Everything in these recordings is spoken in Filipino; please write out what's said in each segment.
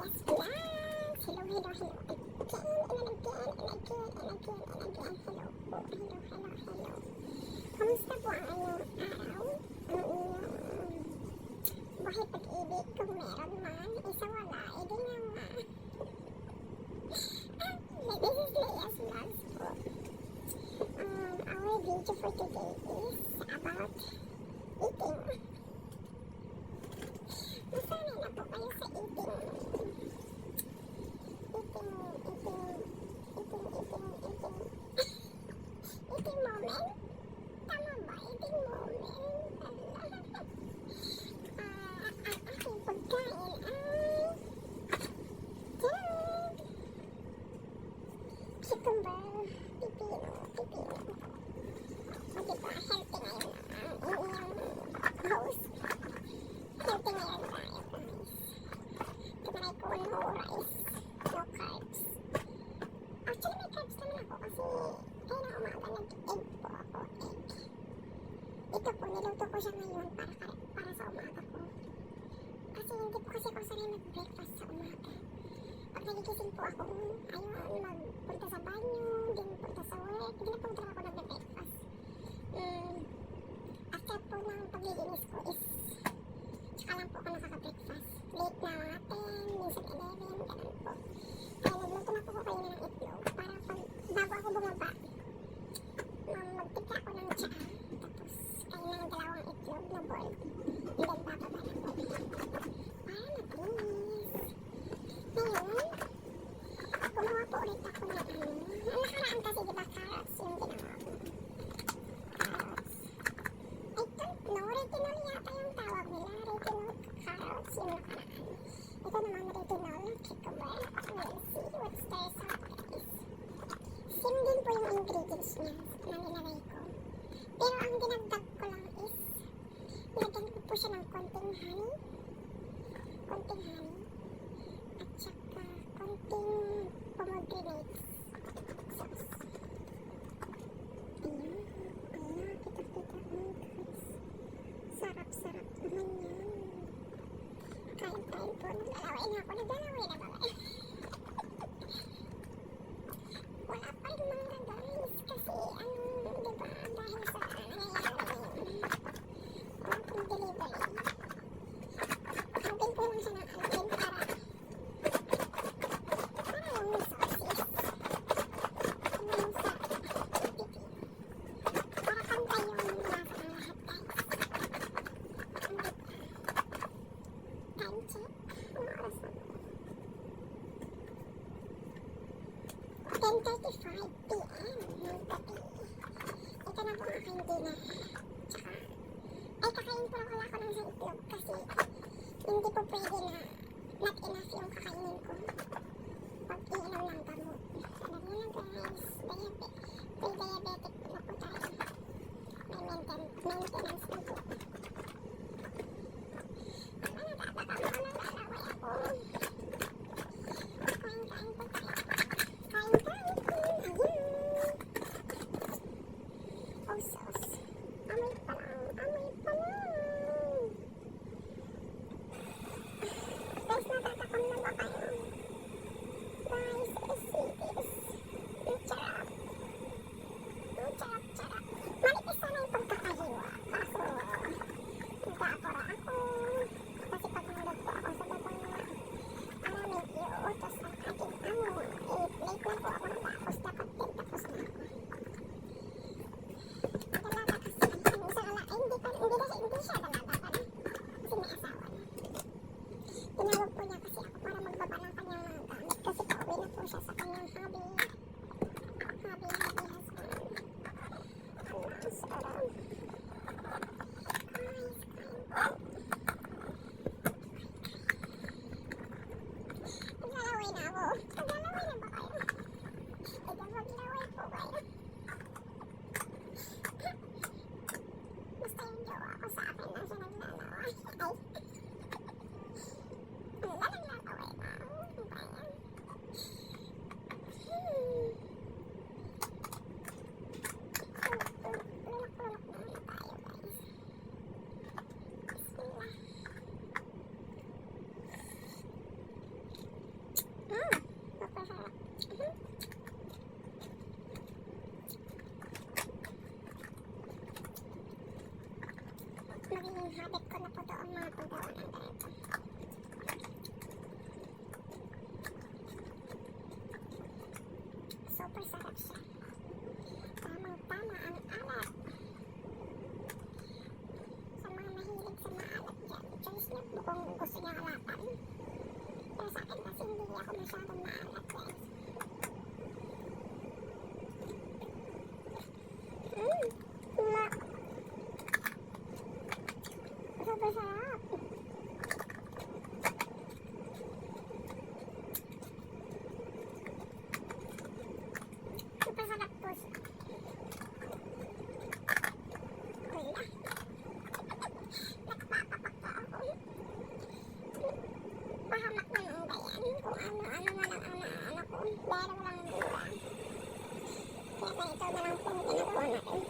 Elias Vlogs. Hello, hello, hello. Again. Hello po. Hello. Kamusta po ang inyong araw? Ang inyong buhay pag-ibig kung meron man, isa wala, edi nga nga. This is Elias Vlogs po. Our video for today is about eating. Masanay na po kayo sa eating. Eating moment? Tama ba? Eating moment? Ang aking pagkain ay tag! Cucumber, pipino. O diba, healthy ngayon ang inyong host. Healthy ngayon tayo, guys. Tinry ko no rice, no carbs. Actually, may carbs naman ako kasi kaya na umaga nag-egg po ako, egg. Ito po, niluto ko siya ngayon para sa umaga ko. Kasi hindi po kasi ako sanay mag-breakfast sa umaga. Pag nagigising po ako, ayun, magpunta sa banyo, din punta sa work, hindi na po talaga ako nag-breakfast. After po ng paglilinis ko is tsaka lang po ako nakaka-breakfast. Late na 10, minsan 11, ganun po. Kaya nagluto na po ko kayo ng itlog para bago ako bumaba, magtipla ako ng tsaa. Tapos kayo ng dalawang itlog na boiled. And then bababa na po. Para mabilis. Ngayon, gumawa po ulit ako ng ang nakaraan kasi diba carrots yung ginawa ko. Carrots. I don't know, retinol yata yung tawag nila. Retinol carrots yung nakaraan. Ito naman retinol, cucumber. We'll see what's the result, guys. Same din po yung ingredients niya na nilagay ko. Pero ang dinagdag ko lang is nilagyan ko po siya ng konting honey. At saka konting pomegranate sauce. Ayan, kita-kita mo, guys. Sarap naman yan. Kain po, naglalaway na ako, naglalaway na ba? Wala pa rin mga guys, kasi diba, dahil sa nangyayari ngayon, konting delivery. Open ko lang siya ng alpin para lang may sauces. Yung sa pipi. Para pantay yung lasa ng lahat, guys. Time check. Ano oras na? 10:35 PM ng gabi. Ito na po ang aking dinner. Tsaka, kakain po lang ako ng itlog kasi hindi po pwede na not enough yung kakainin ko pag iinom ng gamot. Alam niyo na guys, pre-diabetic na po tayo. May maintenance na po. Nagtataka mo na lalaway ako. Kain po tayo. Ayun. Oh, sauce. Amoy pa lang. Guys, natatakam na ba kayo? Guys, this. Ang charap. Manipis sana yung pagkakahiwa. Kaso, nag-aapura ako. Kasi pag nandog po ako sa baba, maraming iuutos ang aking amo. Late na po ako natapos. Dapat 10 tapos na ako. Dalaga kasi. Hindi siya dalaga pala. Kasi may asawa na. Tinawag po niya kasi ako para magbaba ng kanyang mga gamit. Kasi pauwi na po siya sa kanyang hubby husband. Ang sarap. Guys, naglalaway na ako. Naglalaway na ba kayo? Maglaway po kayo. Basta yung jowa ko sa akin lang siya naglalaway. Naglalaway na ako. Bayan. Lulok-lulok naman tayo, guys. Bismillah. naging habit ko na po to ang mga paggawa ng ganito. Super sarap siya. Tamang-tama ang alat. Sa mga mahilig sa maalat dyan, choice niyo po kung gusto niya alatan. Pero sa akin kasi hindi ako masyadong maalat, guys. Tula. Super sarap. Super sarap po siya. Wala. Nagpapapak pa ako. Pahamak na ng bayan. Kung ano-ano na lang ang naanak ko. Pero walang mura. Kaya ganito na lang po ang ginagawa natin.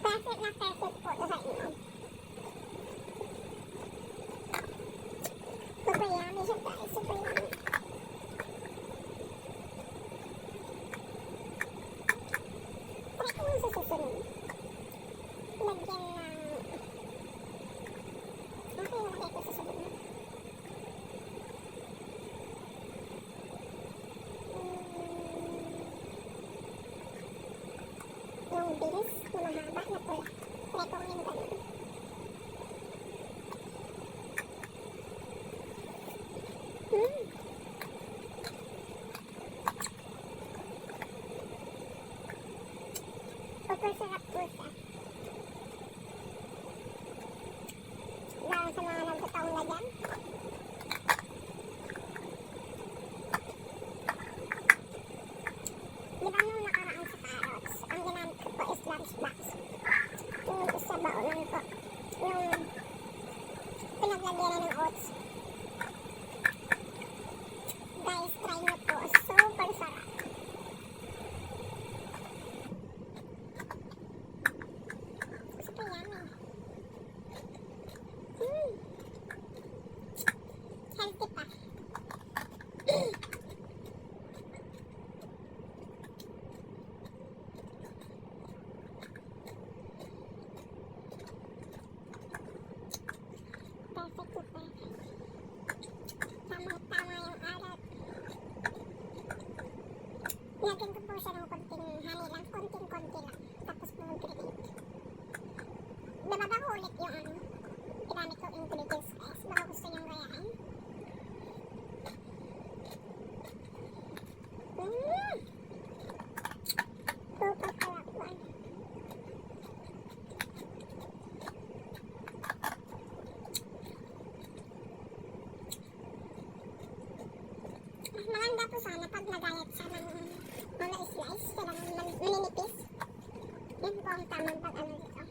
Perfect na perfect po ito sa inyo. Super yummy siya guys. Super yummy. Try ko lang sa susunod. Lagyan ng... Okay, nalagay ko sa susunod. Yung beans na mahaba na pula. Try ko yung ganun. Super sarap po siya. Lalo sa mga nagtataong na dyan. Di ba nung nakaraan sa carrots, ang ginamit ko po is lunch box. Yung isa baonan ko. Yung pinaglagyan ng oats. Guys, try nyo po. Super sarap. Super yummy. Healthy pa. Perfect na perfect. Tamang-tama yung alat. Nilagyan ko po siya ng konting honey lang. Konting-konti lang. Tapos po mag-grenade. Nababa ko ulit yung ano. Ginamit ko ingredients guys. Baka gusto niyong gayahin. Super sarap man. Mas maganda po sana pag nagayat siya ng mga slice. Kailangan maninipis. Yan po ang tamang pag-ano dito.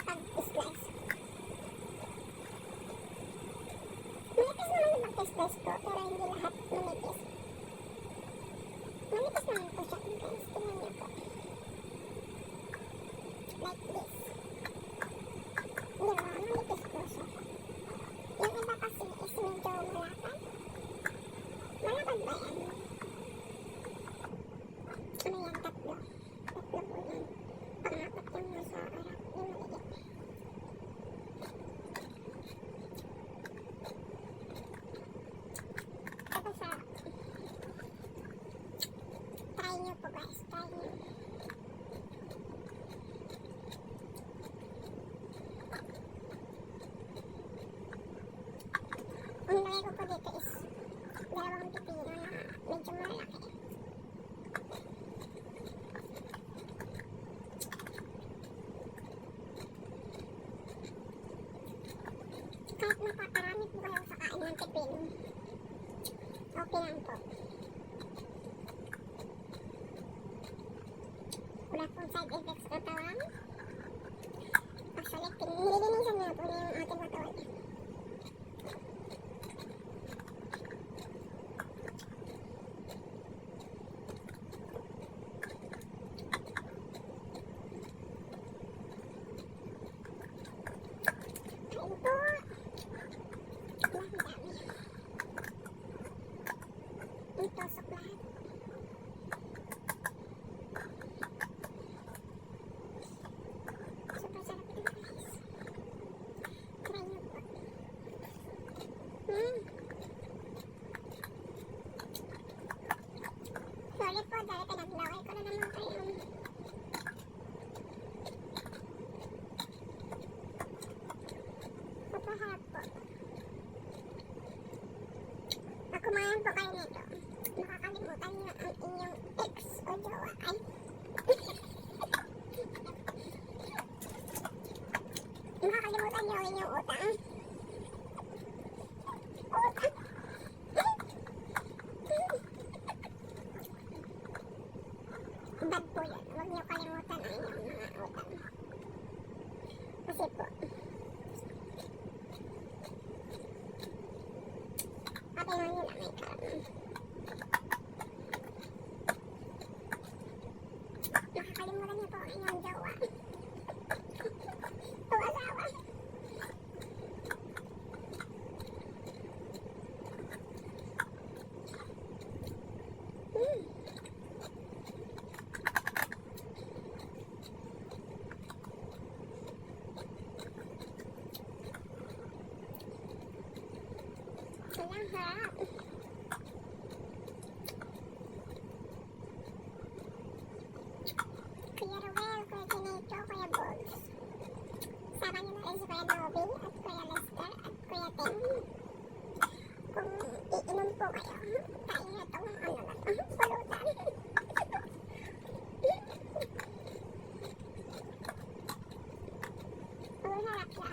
Pag-slice. Manipis naman yung pag-slice ko, pero hindi lahat manipis. Manipis naman po siya, guys. Tingnan niyo po. Like this. Diba? Manipis po siya. Yung iba kasi is medyo malapad. Malapad ba yan? Ano yan? Tatlo. Tatlo po yan. Pang-apat yung nasa harap. Yung maliit. Ito sarap. Try nyo po guys. Try nyo. Ang lagay ko po dito is dalawang pipino na medyo malaki. Kahit napakarami po kayo sa kain ng pipino, okay lang po. Wala pong side effects na tawang. Actually, nililinisan niya po yung ating katawan. Itosok lahat. Sige po, dahil pinaglaway ko na naman kayo. Mapaharap po. Pag kumain po kayo nito, makakalimutan niyo ang inyong ex o jowa. Ay! Makakalimutan niyo ang inyong utang. Utang! Bad po yan. Huwag niyo kalimutan ang inyong mga utang. Kasi po, patingan nyo lang ay karon. Makakalimutan niyo po ang inyong jowa. O asawa. Walang harap. Kuya Ruel, Kuya Ginito, Kuya Bogs. Sama niyo na rin si Kuya Nobby at Kuya Lester at Kuya Tim. Kung iinom po kayo, kain na itong ano na to, pulutan. Ang harap siya.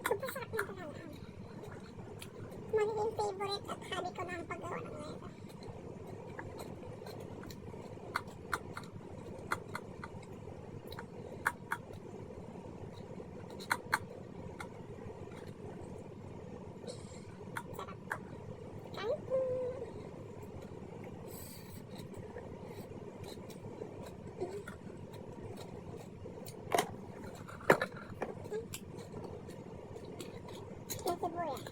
Napasarap na talaga. Magiging favorite at hobby ko na ang paggawa ng ngayon. Sarap po. Kain po. Yung sibuyas.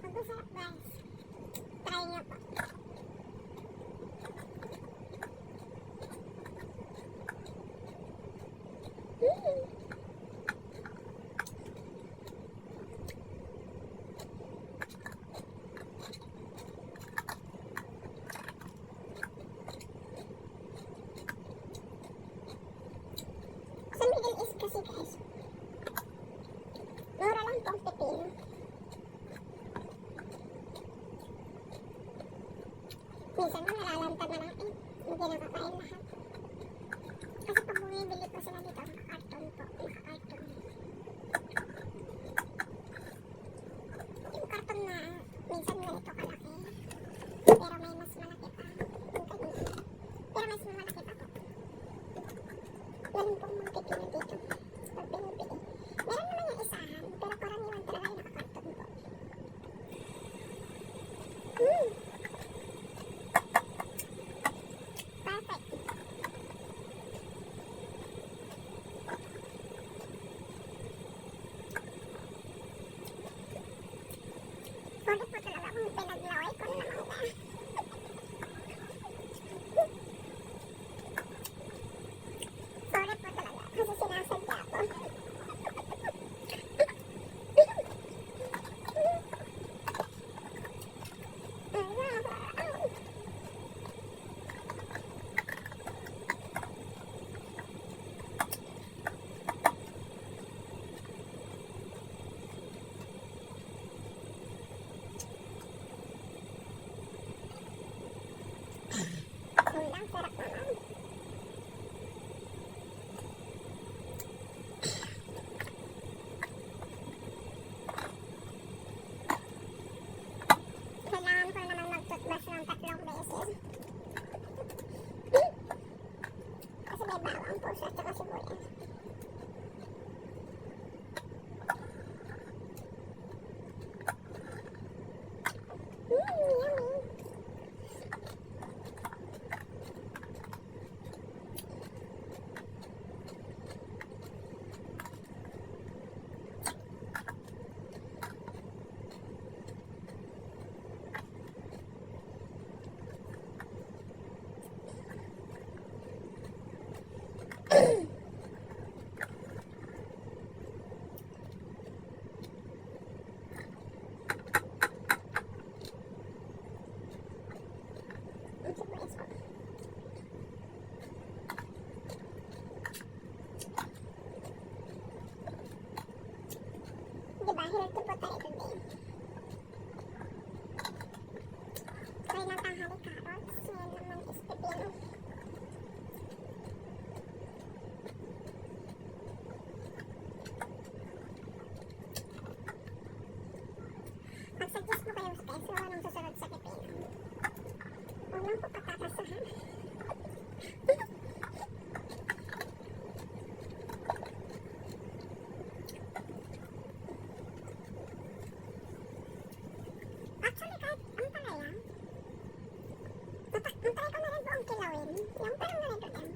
Ang masarap guys. Try nyo po. Sa Middle East kasi guys, mura lang pong pipino. Minsan nga nalalanta na lang hindi nakakain lahat. Kasi pag bumibili po sila dito, nakakarton po, nakakarton. Yung karton na minsan ganito kalaki, pero may mas malaki pa. Yung ganyan. Pero mas malaki pa po. Ganun pong mga pipino dito. Pag binibili. Meron naman yung isahan, pero karaniwan talaga yung nakakarton po. Perfect. Sorry po talaga kung pinaglaway ko na naman na. Sorry po talaga kasi sinasadya ko. Mag-suggest po kayo guys kung anong susunod sa pipino. Huwag lang po patatasahan. Actually, kahit ang palaya, antay ko na rin po ang kilawin. Yung parang ganito lang.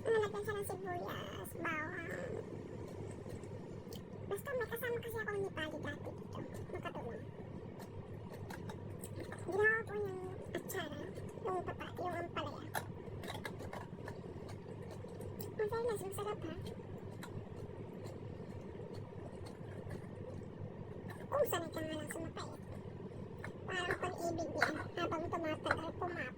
Nalagyan siya ng sibuyas, bawang. Basta may kasama kasi ako ni Pali dati dito. Makatulong. Ginawa po niyang atsara, yung ampalaya. Ang fairness, masarap ha. Kung sanay ka nga lang sa mapait. Parang pag-ibig niya habang tumatagal pumapait.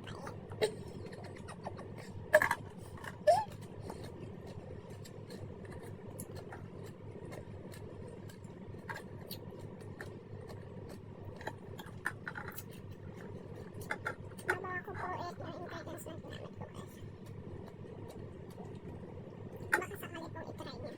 Mabawa ko po yung ingredients na ginamit ko guys. Baka sakali pong itry niya.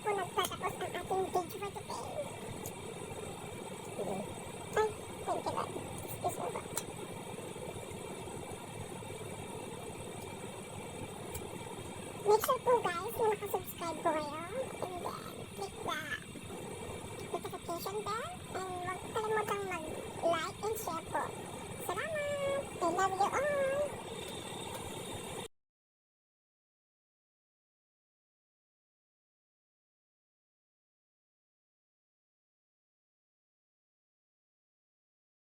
po nagtatapos ang ating video for today. Ay, thank you Lord. Excuse me po. Make sure po guys na nakasubscribe po kayo. And then, click the notification bell. And huwag kalimutang mag-like and share po. Salamat! I love you all!